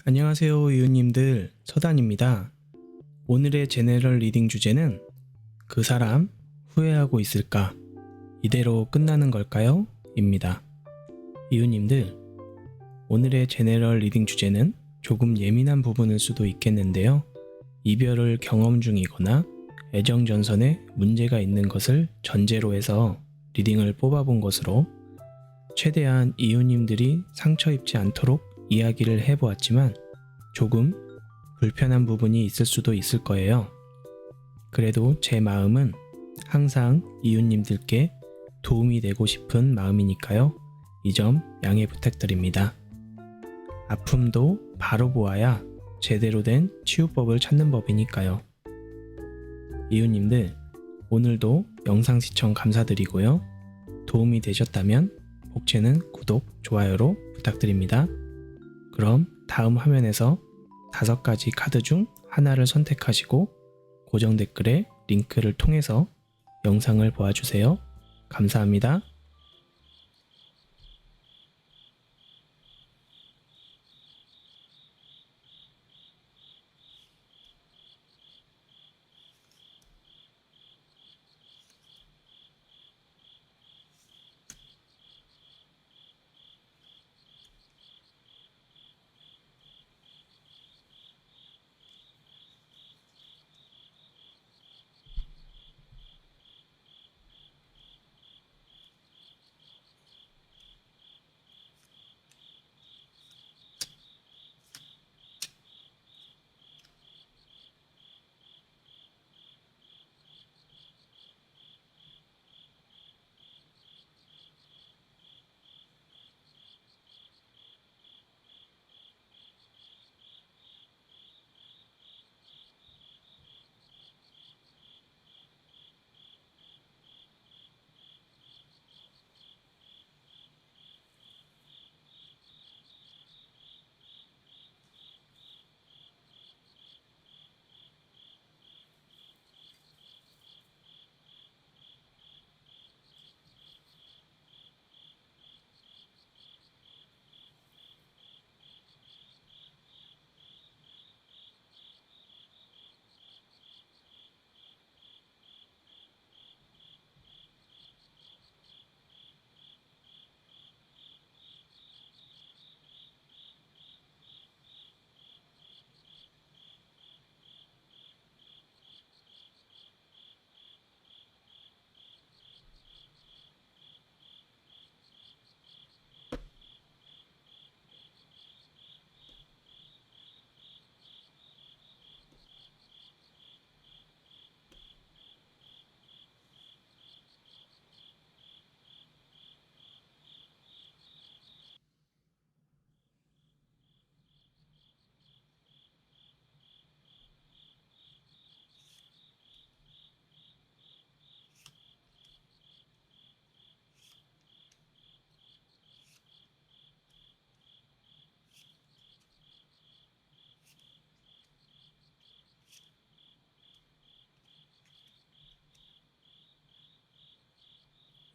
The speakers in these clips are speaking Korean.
안녕하세요 이웃님들, 서단입니다. 오늘의 제네럴 리딩 주제는 그 사람 후회하고 있을까? 이대로 끝나는 걸까요? 입니다. 이웃님들, 오늘의 제네럴 리딩 주제는 조금 예민한 부분일 수도 있겠는데요. 이별을 경험 중이거나 애정전선에 문제가 있는 것을 전제로 해서 리딩을 뽑아본 것으로 최대한 이웃님들이 상처 입지 않도록 이야기를 해보았지만 조금 불편한 부분이 있을 수도 있을 거예요. 그래도 제 마음은 항상 이웃님들께 도움이 되고 싶은 마음이니까요. 이 점 양해 부탁드립니다. 아픔도 바로 보아야 제대로 된 치유법을 찾는 법이니까요. 이웃님들, 오늘도 영상 시청 감사드리고요. 도움이 되셨다면 복채는 구독, 좋아요로 부탁드립니다. 그럼 다음 화면에서 5가지 카드 중 하나를 선택하시고 고정 댓글에 링크를 통해서 영상을 보아주세요. 감사합니다.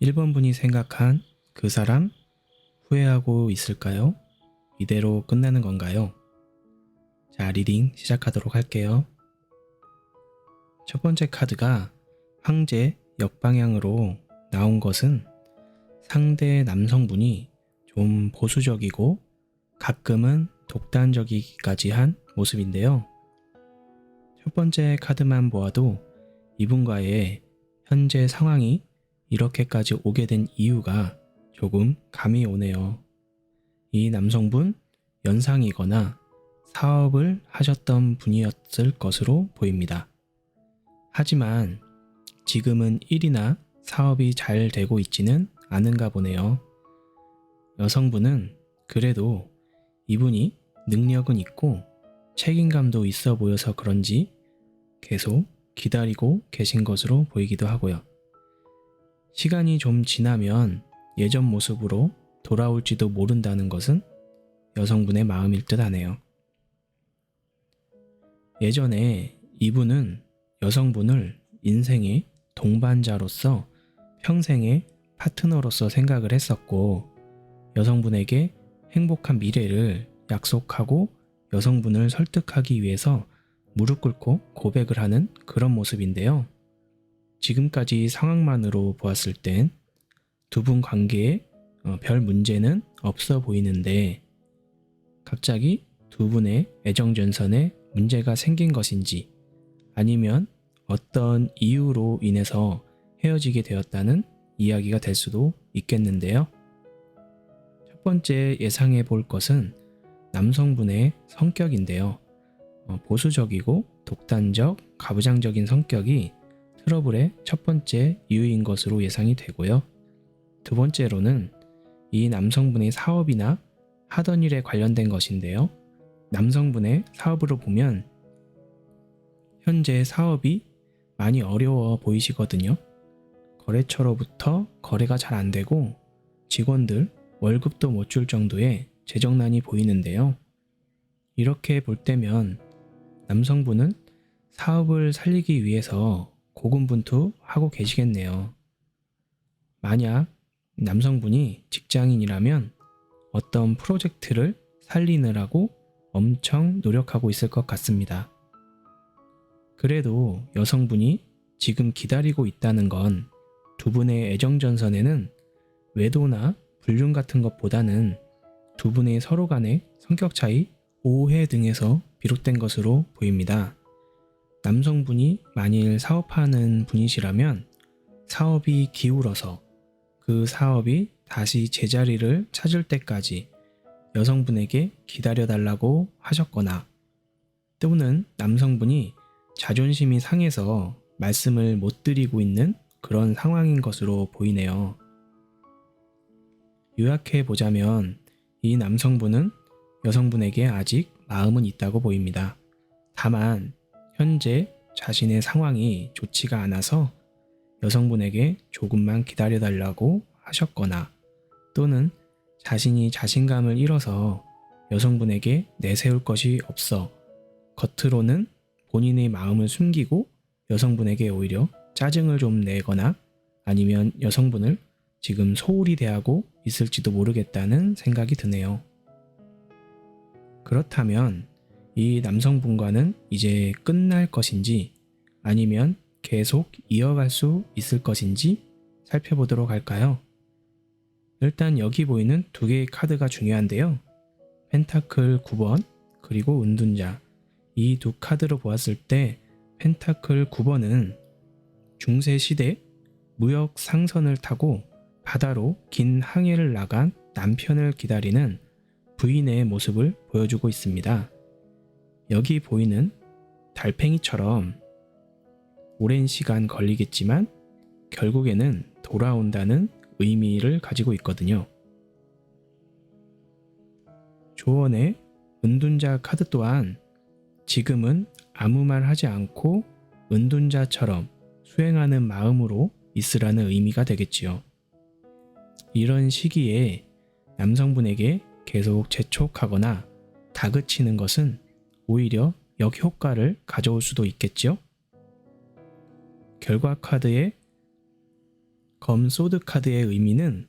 (1번) 분이 생각한 그 사람 후회하고 있을까요? 이대로 끝나는 건가요? 자, 리딩 시작하도록 할게요. 첫 번째 카드가 황제 역방향으로 나온 것은 상대 남성분이 좀 보수적이고 가끔은 독단적이기까지 한 모습인데요. 첫 번째 카드만 보아도 이분과의 현재 상황이 이렇게까지 오게 된 이유가 조금 감이 오네요. 이 남성분 연상이거나 사업을 하셨던 분이었을 것으로 보입니다. 하지만 지금은 일이나 사업이 잘 되고 있지는 않은가 보네요. 여성분은 그래도 이분이 능력은 있고 책임감도 있어 보여서 그런지 계속 기다리고 계신 것으로 보이기도 하고요. 시간이 좀 지나면 예전 모습으로 돌아올지도 모른다는 것은 여성분의 마음일 듯 하네요. 예전에 이분은 여성분을 인생의 동반자로서 평생의 파트너로서 생각을 했었고 여성분에게 행복한 미래를 약속하고 여성분을 설득하기 위해서 무릎 꿇고 고백을 하는 그런 모습인데요. 지금까지 상황만으로 보았을 땐 두 분 관계에 별 문제는 없어 보이는데 갑자기 두 분의 애정전선에 문제가 생긴 것인지 아니면 어떤 이유로 인해서 헤어지게 되었다는 이야기가 될 수도 있겠는데요. 첫 번째 예상해 볼 것은 남성분의 성격인데요. 보수적이고 독단적, 가부장적인 성격이 트러블의 첫 번째 이유인 것으로 예상이 되고요. 두 번째로는 이 남성분의 사업이나 하던 일에 관련된 것인데요. 남성분의 사업으로 보면 현재 사업이 많이 어려워 보이시거든요. 거래처로부터 거래가 잘 안 되고 직원들 월급도 못 줄 정도의 재정난이 보이는데요. 이렇게 볼 때면 남성분은 사업을 살리기 위해서 고군분투하고 계시겠네요. 만약 남성분이 직장인이라면 어떤 프로젝트를 살리느라고 엄청 노력하고 있을 것 같습니다. 그래도 여성분이 지금 기다리고 있다는 건 두 분의 애정전선에는 외도나 불륜 같은 것보다는 두 분의 서로 간의 성격 차이, 오해 등에서 비롯된 것으로 보입니다. 남성분이 만일 사업하는 분이시라면 사업이 기울어서 그 사업이 다시 제자리를 찾을 때까지 여성분에게 기다려달라고 하셨거나 또는 남성분이 자존심이 상해서 말씀을 못 드리고 있는 그런 상황인 것으로 보이네요. 요약해 보자면 이 남성분은 여성분에게 아직 마음은 있다고 보입니다. 다만 현재 자신의 상황이 좋지가 않아서 여성분에게 조금만 기다려달라고 하셨거나 또는 자신이 자신감을 잃어서 여성분에게 내세울 것이 없어 겉으로는 본인의 마음을 숨기고 여성분에게 오히려 짜증을 좀 내거나 아니면 여성분을 지금 소홀히 대하고 있을지도 모르겠다는 생각이 드네요. 그렇다면 이 남성분과는 이제 끝날 것인지 아니면 계속 이어갈 수 있을 것인지 살펴보도록 할까요? 일단 여기 보이는 두 개의 카드가 중요한데요. 펜타클 9번 그리고 은둔자, 이 두 카드로 보았을 때 펜타클 9번은 중세시대 무역 상선을 타고 바다로 긴 항해를 나간 남편을 기다리는 부인의 모습을 보여주고 있습니다. 여기 보이는 달팽이처럼 오랜 시간 걸리겠지만 결국에는 돌아온다는 의미를 가지고 있거든요. 조언의 은둔자 카드 또한 지금은 아무 말 하지 않고 은둔자처럼 수행하는 마음으로 있으라는 의미가 되겠지요. 이런 시기에 남성분에게 계속 재촉하거나 다그치는 것은 오히려 역효과를 가져올 수도 있겠죠. 결과 카드의 검 소드 카드의 의미는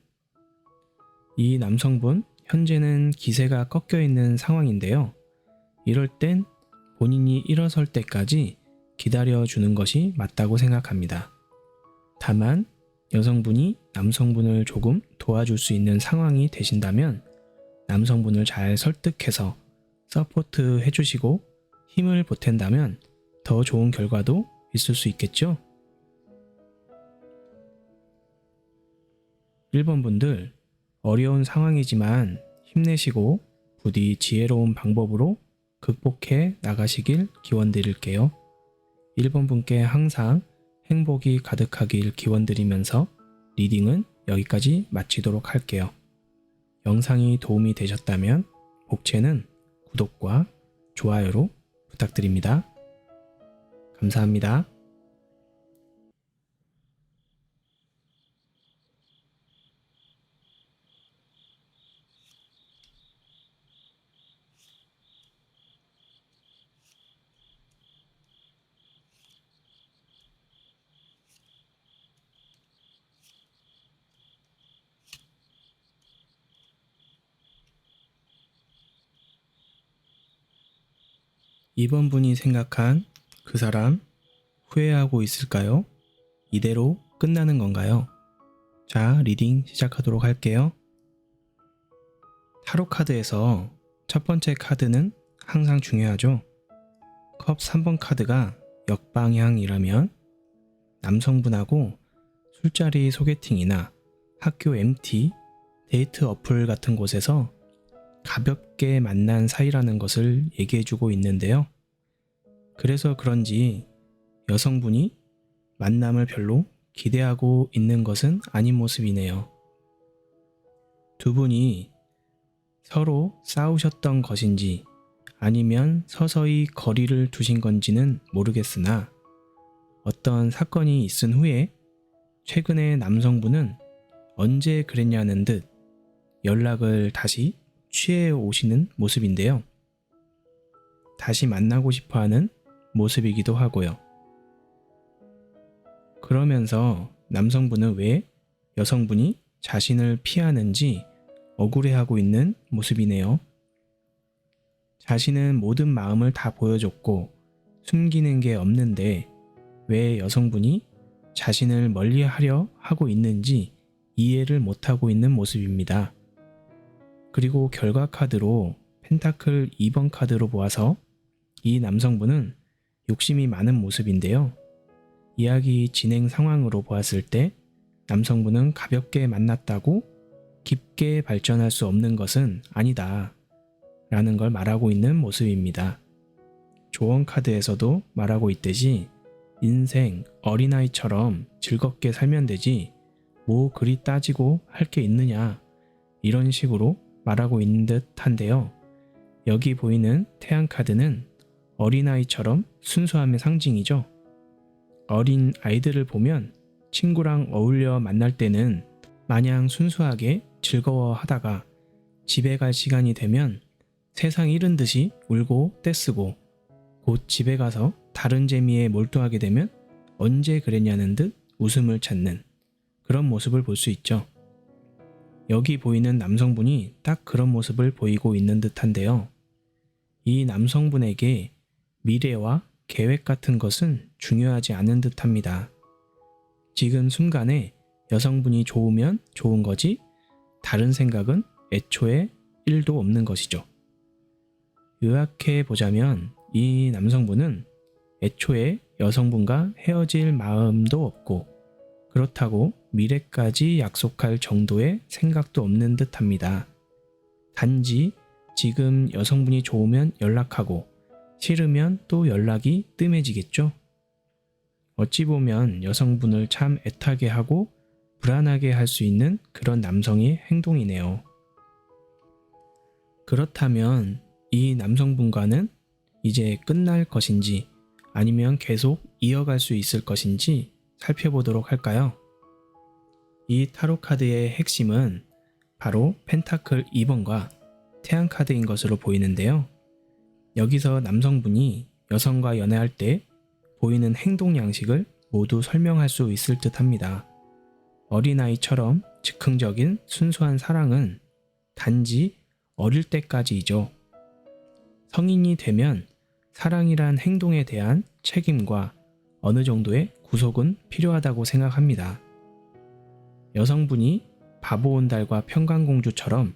이 남성분 현재는 기세가 꺾여 있는 상황인데요. 이럴 땐 본인이 일어설 때까지 기다려주는 것이 맞다고 생각합니다. 다만 여성분이 남성분을 조금 도와줄 수 있는 상황이 되신다면 남성분을 잘 설득해서 서포트 해주시고 힘을 보탠다면 더 좋은 결과도 있을 수 있겠죠? 1번 분들, 어려운 상황이지만 힘내시고 부디 지혜로운 방법으로 극복해 나가시길 기원드릴게요. 1번 분께 항상 행복이 가득하길 기원드리면서 리딩은 여기까지 마치도록 할게요. 영상이 도움이 되셨다면 복채는 구독과 좋아요로 부탁드립니다. 감사합니다. 이번 분이 생각한 그 사람 후회하고 있을까요? 이대로 끝나는 건가요? 자, 리딩 시작하도록 할게요. 타로 카드에서 첫 번째 카드는 항상 중요하죠. 컵 3번 카드가 역방향이라면 남성분하고 술자리 소개팅이나 학교 MT, 데이트 어플 같은 곳에서 가볍게 만난 사이라는 것을 얘기해주고 있는데요. 그래서 그런지 여성분이 만남을 별로 기대하고 있는 것은 아닌 모습이네요. 두 분이 서로 싸우셨던 것인지 아니면 서서히 거리를 두신 건지는 모르겠으나 어떤 사건이 있은 후에 최근에 남성분은 언제 그랬냐는 듯 연락을 다시 취해 오시는 모습인데요. 다시 만나고 싶어 하는 모습이기도 하고요. 그러면서 남성분은 왜 여성분이 자신을 피하는지 억울해하고 있는 모습이네요. 자신은 모든 마음을 다 보여줬고 숨기는 게 없는데 왜 여성분이 자신을 멀리하려 하고 있는지 이해를 못하고 있는 모습입니다. 그리고 결과 카드로 펜타클 2번 카드로 보아서 이 남성분은 욕심이 많은 모습인데요. 이야기 진행 상황으로 보았을 때 남성분은 가볍게 만났다고 깊게 발전할 수 없는 것은 아니다 라는 걸 말하고 있는 모습입니다. 조언 카드에서도 말하고 있듯이 인생 어린아이처럼 즐겁게 살면 되지 뭐 그리 따지고 할 게 있느냐 이런 식으로 말하고 있는 듯한데요. 여기 보이는 태양 카드는 어린아이처럼 순수함의 상징이죠. 어린 아이들을 보면 친구랑 어울려 만날 때는 마냥 순수하게 즐거워하다가 집에 갈 시간이 되면 세상 잃은 듯이 울고 떼쓰고 곧 집에 가서 다른 재미에 몰두하게 되면 언제 그랬냐는 듯 웃음을 찾는 그런 모습을 볼 수 있죠. 여기 보이는 남성분이 딱 그런 모습을 보이고 있는 듯한데요. 이 남성분에게 미래와 계획 같은 것은 중요하지 않은 듯합니다. 지금 순간에 여성분이 좋으면 좋은 거지 다른 생각은 애초에 1도 없는 것이죠. 요약해 보자면 이 남성분은 애초에 여성분과 헤어질 마음도 없고 그렇다고 미래까지 약속할 정도의 생각도 없는 듯합니다. 단지 지금 여성분이 좋으면 연락하고 싫으면 또 연락이 뜸해지겠죠. 어찌 보면 여성분을 참 애타게 하고 불안하게 할 수 있는 그런 남성의 행동이네요. 그렇다면 이 남성분과는 이제 끝날 것인지 아니면 계속 이어갈 수 있을 것인지 살펴보도록 할까요? 이 타로 카드의 핵심은 바로 펜타클 2번과 태양 카드인 것으로 보이는데요. 여기서 남성분이 여성과 연애할 때 보이는 행동 양식을 모두 설명할 수 있을 듯 합니다. 어린아이처럼 즉흥적인 순수한 사랑은 단지 어릴 때까지이죠. 성인이 되면 사랑이란 행동에 대한 책임과 어느 정도의 구속은 필요하다고 생각합니다. 여성분이 바보온달과 평강공주처럼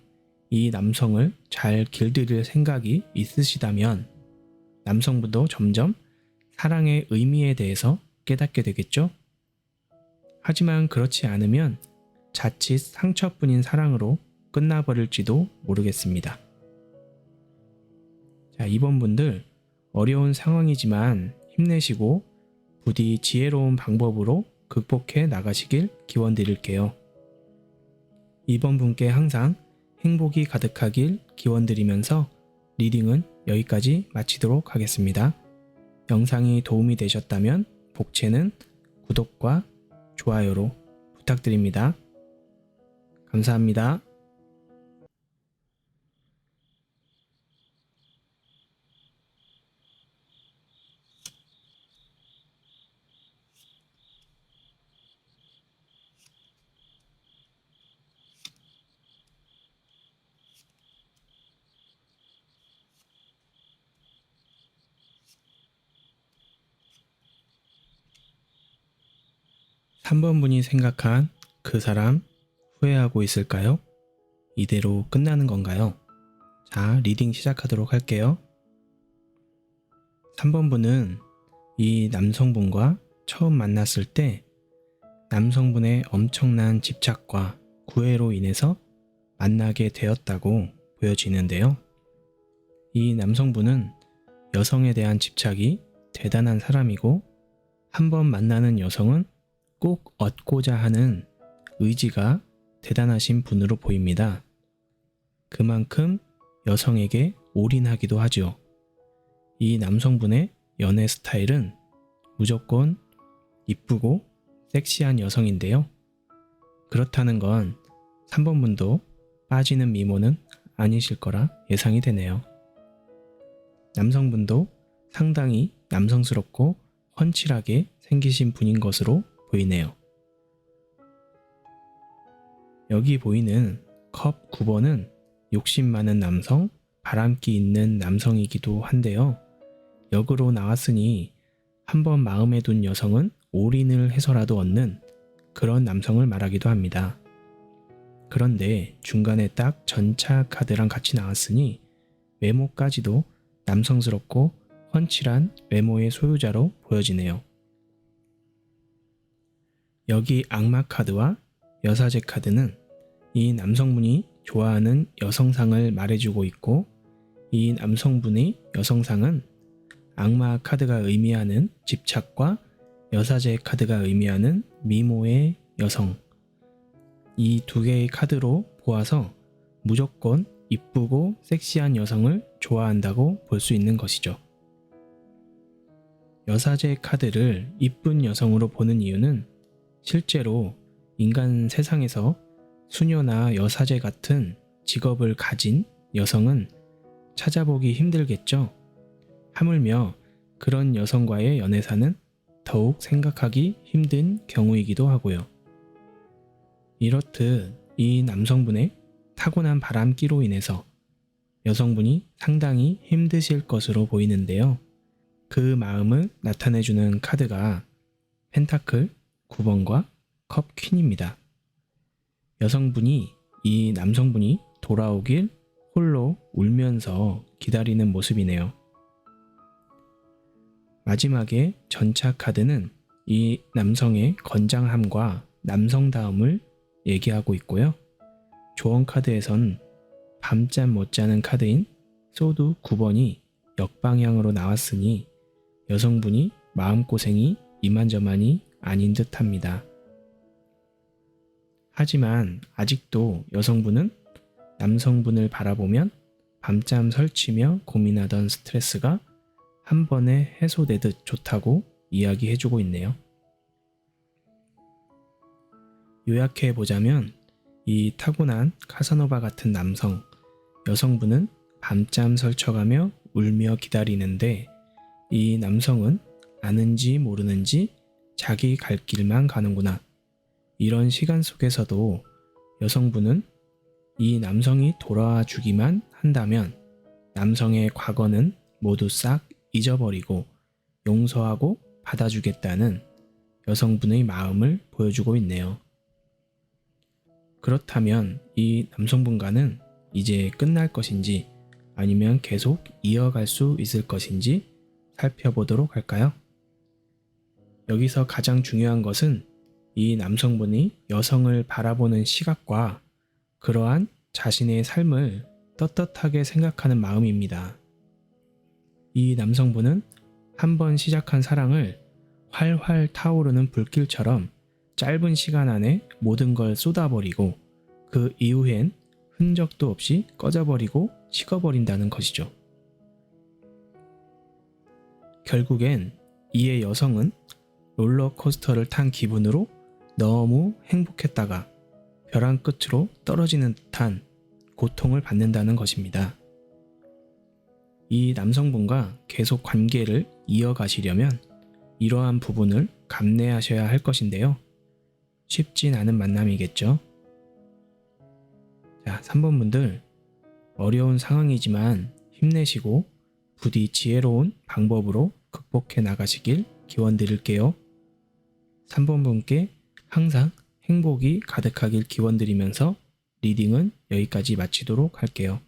이 남성을 잘 길들일 생각이 있으시다면 남성분도 점점 사랑의 의미에 대해서 깨닫게 되겠죠? 하지만 그렇지 않으면 자칫 상처뿐인 사랑으로 끝나버릴지도 모르겠습니다. 자, 이번 분들 어려운 상황이지만 힘내시고 부디 지혜로운 방법으로 극복해 나가시길 기원드릴게요. 이번 분께 항상 행복이 가득하길 기원드리면서 리딩은 여기까지 마치도록 하겠습니다. 영상이 도움이 되셨다면 복채는 구독과 좋아요로 부탁드립니다. 감사합니다. 3번 분이 생각한 그 사람 후회하고 있을까요? 이대로 끝나는 건가요? 자, 리딩 시작하도록 할게요. 3번 분은 이 남성분과 처음 만났을 때 남성분의 엄청난 집착과 구애로 인해서 만나게 되었다고 보여지는데요. 이 남성분은 여성에 대한 집착이 대단한 사람이고 한 번 만나는 여성은 꼭 얻고자 하는 의지가 대단하신 분으로 보입니다. 그만큼 여성에게 올인하기도 하죠. 이 남성분의 연애 스타일은 무조건 이쁘고 섹시한 여성인데요. 그렇다는 건 3번 분도 빠지는 미모는 아니실 거라 예상이 되네요. 남성분도 상당히 남성스럽고 훤칠하게 생기신 분인 것으로 보이네요. 여기 보이는 컵 9번은 욕심 많은 남성, 바람기 있는 남성이기도 한데요. 역으로 나왔으니 한번 마음에 둔 여성은 올인을 해서라도 얻는 그런 남성을 말하기도 합니다. 그런데 중간에 딱 전차 카드랑 같이 나왔으니 외모까지도 남성스럽고 훤칠한 외모의 소유자로 보여지네요. 여기 악마 카드와 여사제 카드는 이 남성분이 좋아하는 여성상을 말해주고 있고 이 남성분의 여성상은 악마 카드가 의미하는 집착과 여사제 카드가 의미하는 미모의 여성, 이 두 개의 카드로 보아서 무조건 이쁘고 섹시한 여성을 좋아한다고 볼 수 있는 것이죠. 여사제 카드를 이쁜 여성으로 보는 이유는 실제로 인간 세상에서 수녀나 여사제 같은 직업을 가진 여성은 찾아보기 힘들겠죠. 하물며 그런 여성과의 연애사는 더욱 생각하기 힘든 경우이기도 하고요. 이렇듯 이 남성분의 타고난 바람기로 인해서 여성분이 상당히 힘드실 것으로 보이는데요. 그 마음을 나타내주는 카드가 펜타클 9번과 컵 퀸입니다. 여성분이 이 남성분이 돌아오길 홀로 울면서 기다리는 모습이네요. 마지막에 전차 카드는 이 남성의 건장함과 남성다움을 얘기하고 있고요. 조언 카드에선 밤잠 못 자는 카드인 소드 9번이 역방향으로 나왔으니 여성분이 마음고생이 이만저만이 아닌 듯합니다. 하지만 아직도 여성분은 남성분을 바라보면 밤잠 설치며 고민하던 스트레스가 한 번에 해소되듯 좋다고 이야기해주고 있네요. 요약해보자면 이 타고난 카사노바 같은 남성, 여성분은 밤잠 설쳐가며 울며 기다리는데 이 남성은 아는지 모르는지 자기 갈 길만 가는구나. 이런 시간 속에서도 여성분은 이 남성이 돌아와 주기만 한다면 남성의 과거는 모두 싹 잊어버리고 용서하고 받아주겠다는 여성분의 마음을 보여주고 있네요. 그렇다면 이 남성분과는 이제 끝날 것인지 아니면 계속 이어갈 수 있을 것인지 살펴보도록 할까요? 여기서 가장 중요한 것은 이 남성분이 여성을 바라보는 시각과 그러한 자신의 삶을 떳떳하게 생각하는 마음입니다. 이 남성분은 한번 시작한 사랑을 활활 타오르는 불길처럼 짧은 시간 안에 모든 걸 쏟아버리고 그 이후엔 흔적도 없이 꺼져버리고 식어버린다는 것이죠. 결국엔 이의 여성은 롤러코스터를 탄 기분으로 너무 행복했다가 벼랑 끝으로 떨어지는 듯한 고통을 받는다는 것입니다. 이 남성분과 계속 관계를 이어가시려면 이러한 부분을 감내하셔야 할 것인데요. 쉽진 않은 만남이겠죠. 자, 3번 분들 어려운 상황이지만 힘내시고 부디 지혜로운 방법으로 극복해 나가시길 기원 드릴게요. 3번 분께 항상 행복이 가득하길 기원드리면서 리딩은 여기까지 마치도록 할게요.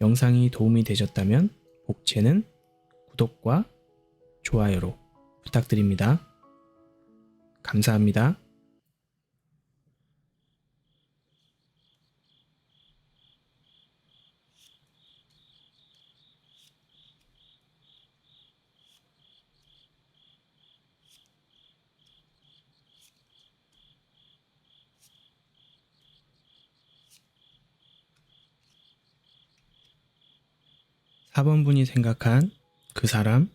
영상이 도움이 되셨다면 복채는 구독과 좋아요로 부탁드립니다. 감사합니다. 4번 분이 생각한 그 사람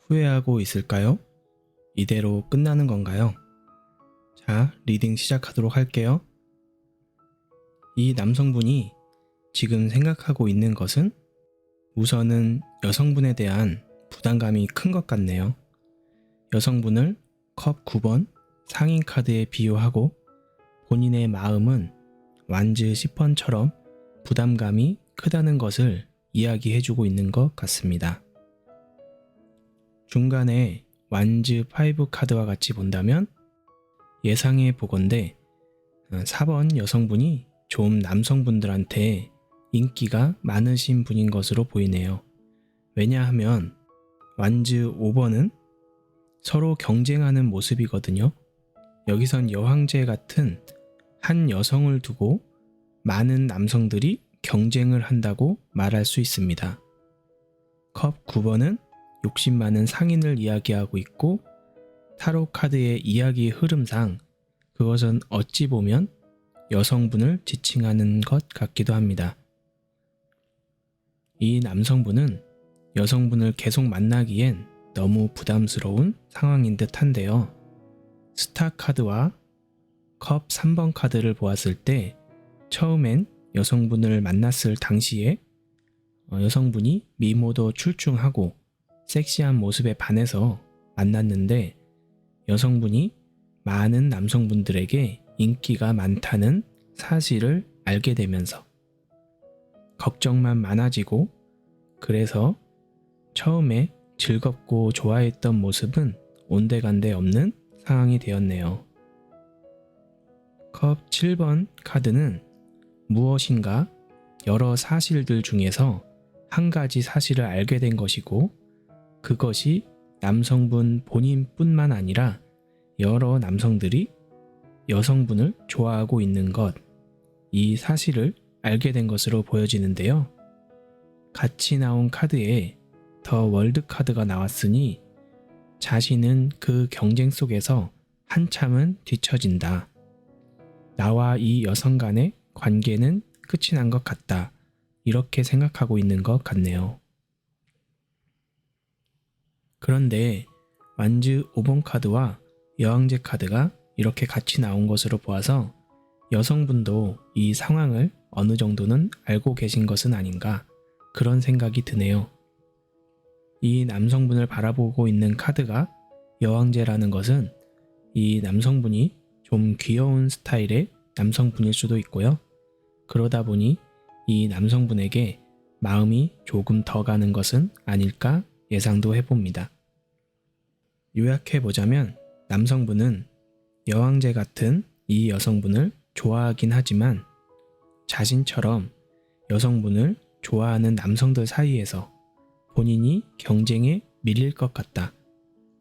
후회하고 있을까요? 이대로 끝나는 건가요? 자, 리딩 시작하도록 할게요. 이 남성분이 지금 생각하고 있는 것은 우선은 여성분에 대한 부담감이 큰 것 같네요. 여성분을 컵 9번 상인 카드에 비유하고 본인의 마음은 완즈 10번처럼 부담감이 크다는 것을 이야기해주고 있는 것 같습니다. 중간에 완즈 5 카드와 같이 본다면 예상해 보건대 4번 여성분이 좀 남성분들한테 인기가 많으신 분인 것으로 보이네요. 왜냐하면 완즈 5번은 서로 경쟁하는 모습이거든요. 여기선 여황제 같은 한 여성을 두고 많은 남성들이 경쟁을 한다고 말할 수 있습니다. 컵 9번은 욕심 많은 상인을 이야기하고 있고 타로 카드의 이야기 흐름상 그것은 어찌 보면 여성분을 지칭하는 것 같기도 합니다. 이 남성분은 여성분을 계속 만나기엔 너무 부담스러운 상황인 듯 한데요. 스타 카드와 컵 3번 카드를 보았을 때 처음엔 여성분을 만났을 당시에 여성분이 미모도 출중하고 섹시한 모습에 반해서 만났는데 여성분이 많은 남성분들에게 인기가 많다는 사실을 알게 되면서 걱정만 많아지고 그래서 처음에 즐겁고 좋아했던 모습은 온데간데 없는 상황이 되었네요. 컵 7번 카드는 무엇인가 여러 사실들 중에서 한 가지 사실을 알게 된 것이고 그것이 남성분 본인뿐만 아니라 여러 남성들이 여성분을 좋아하고 있는 것, 이 사실을 알게 된 것으로 보여지는데요. 같이 나온 카드에 더 월드 카드가 나왔으니 자신은 그 경쟁 속에서 한참은 뒤처진다. 나와 이 여성 간의 관계는 끝이 난 것 같다. 이렇게 생각하고 있는 것 같네요. 그런데 완즈 5번 카드와 여왕제 카드가 이렇게 같이 나온 것으로 보아서 여성분도 이 상황을 어느 정도는 알고 계신 것은 아닌가 그런 생각이 드네요. 이 남성분을 바라보고 있는 카드가 여왕제라는 것은 이 남성분이 좀 귀여운 스타일의 남성분일 수도 있고요. 그러다 보니 이 남성분에게 마음이 조금 더 가는 것은 아닐까 예상도 해봅니다. 요약해보자면 남성분은 여왕제 같은 이 여성분을 좋아하긴 하지만 자신처럼 여성분을 좋아하는 남성들 사이에서 본인이 경쟁에 밀릴 것 같다.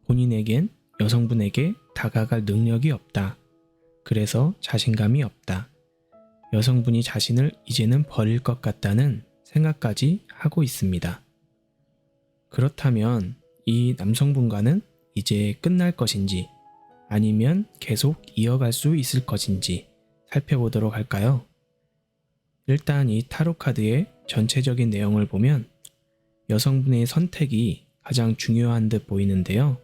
본인에겐 여성분에게 다가갈 능력이 없다. 그래서 자신감이 없다. 여성분이 자신을 이제는 버릴 것 같다는 생각까지 하고 있습니다. 그렇다면 이 남성분과는 이제 끝날 것인지 아니면 계속 이어갈 수 있을 것인지 살펴보도록 할까요? 일단 이 타로 카드의 전체적인 내용을 보면 여성분의 선택이 가장 중요한 듯 보이는데요.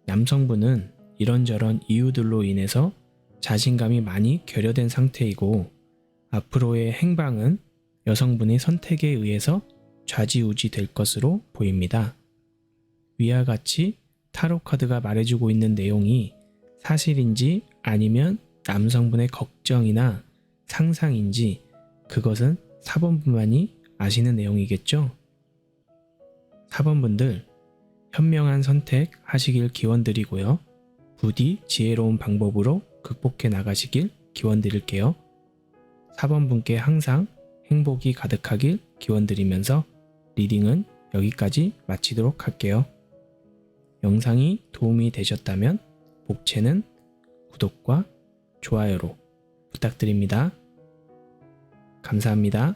남성분은 이런저런 이유들로 인해서 자신감이 많이 결여된 상태이고 앞으로의 행방은 여성분의 선택에 의해서 좌지우지 될 것으로 보입니다. 위와 같이 타로 카드가 말해주고 있는 내용이 사실인지 아니면 남성분의 걱정이나 상상인지 그것은 4번분만이 아시는 내용이겠죠? 4번분들 현명한 선택 하시길 기원드리고요. 부디 지혜로운 방법으로 극복해 나가시길 기원드릴게요. 4번 분께 항상 행복이 가득하길 기원드리면서 리딩은 여기까지 마치도록 할게요. 영상이 도움이 되셨다면 복채는 구독과 좋아요로 부탁드립니다. 감사합니다.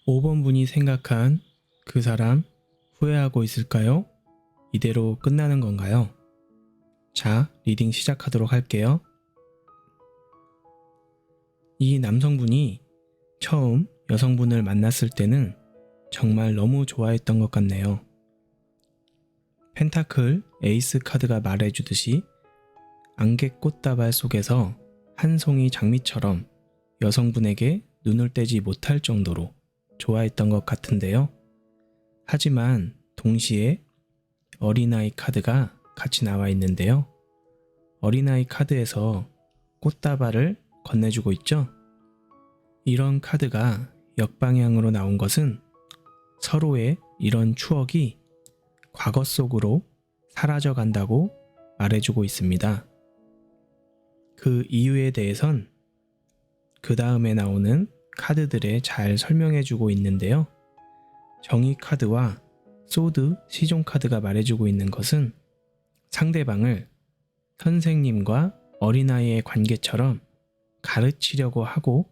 5번 분이 생각한 그 사람 후회하고 있을까요? 이대로 끝나는 건가요? 자, 리딩 시작하도록 할게요. 이 남성분이 처음 여성분을 만났을 때는 정말 너무 좋아했던 것 같네요. 펜타클 에이스 카드가 말해주듯이 안개 꽃다발 속에서 한 송이 장미처럼 여성분에게 눈을 떼지 못할 정도로 좋아했던 것 같은데요. 하지만 동시에 어린아이 카드가 같이 나와 있는데요. 어린아이 카드에서 꽃다발을 건네주고 있죠. 이런 카드가 역방향으로 나온 것은 서로의 이런 추억이 과거 속으로 사라져 간다고 말해주고 있습니다. 그 이유에 대해선 그 다음에 나오는 카드들에 잘 설명해주고 있는데요. 정의 카드와 소드 시종 카드가 말해주고 있는 것은 상대방을 선생님과 어린아이의 관계처럼 가르치려고 하고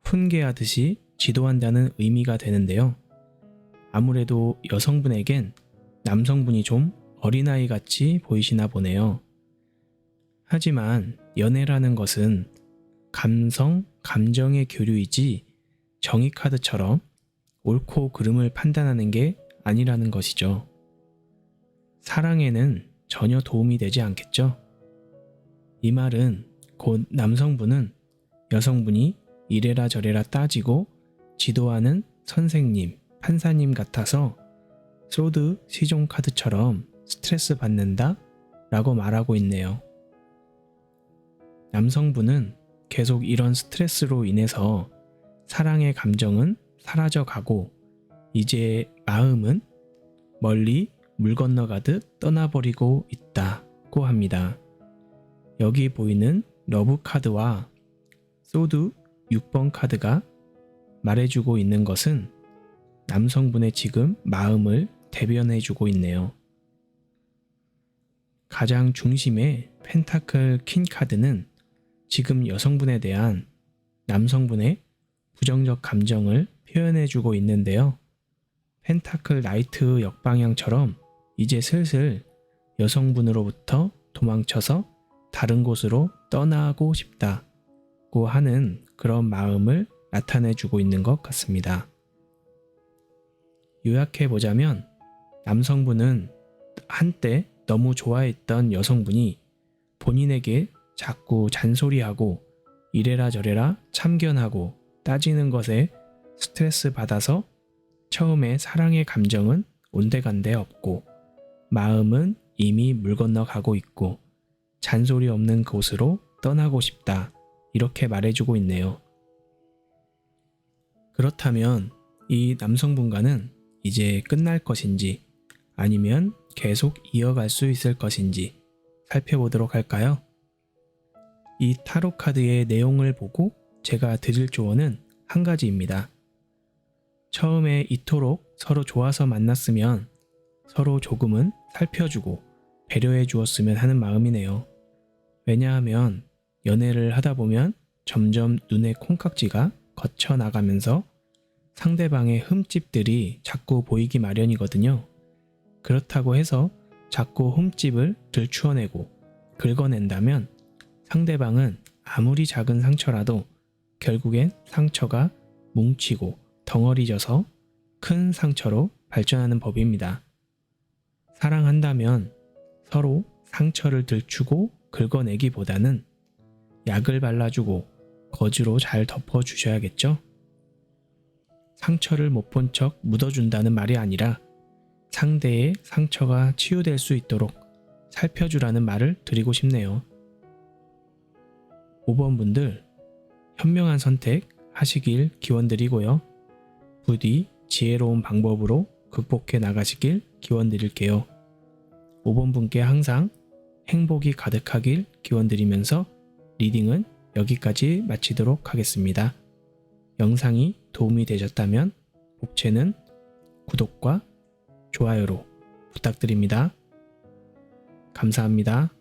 훈계하듯이 지도한다는 의미가 되는데요. 아무래도 여성분에겐 남성분이 좀 어린아이 같이 보이시나 보네요. 하지만 연애라는 것은 감성, 감정의 교류이지 정의 카드처럼 옳고 그름을 판단하는 게 아니라는 것이죠. 사랑에는 전혀 도움이 되지 않겠죠. 이 말은 곧 남성분은 여성분이 이래라 저래라 따지고 지도하는 선생님, 판사님 같아서 소드 시종 카드처럼 스트레스 받는다 라고 말하고 있네요. 남성분은 계속 이런 스트레스로 인해서 사랑의 감정은 사라져가고 이제 마음은 멀리 물 건너가듯 떠나버리고 있다고 합니다. 여기 보이는 러브 카드와 소드 6번 카드가 말해주고 있는 것은 남성분의 지금 마음을 대변해주고 있네요. 가장 중심의 펜타클 퀸 카드는 지금 여성분에 대한 남성분의 부정적 감정을 표현해주고 있는데요. 펜타클 나이트 역방향처럼 이제 슬슬 여성분으로부터 도망쳐서 다른 곳으로 떠나고 싶다고 하는 그런 마음을 나타내주고 있는 것 같습니다. 요약해보자면 남성분은 한때 너무 좋아했던 여성분이 본인에게 자꾸 잔소리하고 이래라 저래라 참견하고 따지는 것에 스트레스 받아서 처음에 사랑의 감정은 온데간데 없고 마음은 이미 물 건너가고 있고 잔소리 없는 곳으로 떠나고 싶다 이렇게 말해주고 있네요. 그렇다면 이 남성분과는 이제 끝날 것인지 아니면 계속 이어갈 수 있을 것인지 살펴보도록 할까요? 이 타로 카드의 내용을 보고 제가 드릴 조언은 한 가지입니다. 처음에 이토록 서로 좋아서 만났으면 서로 조금은 살펴주고 배려해 주었으면 하는 마음이네요. 왜냐하면 연애를 하다 보면 점점 눈에 콩깍지가 거쳐 나가면서 상대방의 흠집들이 자꾸 보이기 마련이거든요. 그렇다고 해서 자꾸 흠집을 들추어내고 긁어낸다면 상대방은 아무리 작은 상처라도 결국엔 상처가 뭉치고 덩어리져서 큰 상처로 발전하는 법입니다. 사랑한다면 서로 상처를 들추고 긁어내기보다는 약을 발라주고 거즈로 잘 덮어주셔야겠죠? 상처를 못 본 척 묻어준다는 말이 아니라 상대의 상처가 치유될 수 있도록 살펴주라는 말을 드리고 싶네요. 5번 분들, 현명한 선택 하시길 기원드리고요. 부디 지혜로운 방법으로 극복해 나가시길 기원드릴게요. 5번 분께 항상 행복이 가득하길 기원드리면서 리딩은 여기까지 마치도록 하겠습니다. 영상이 도움이 되셨다면 복채는 구독과 좋아요로 부탁드립니다. 감사합니다.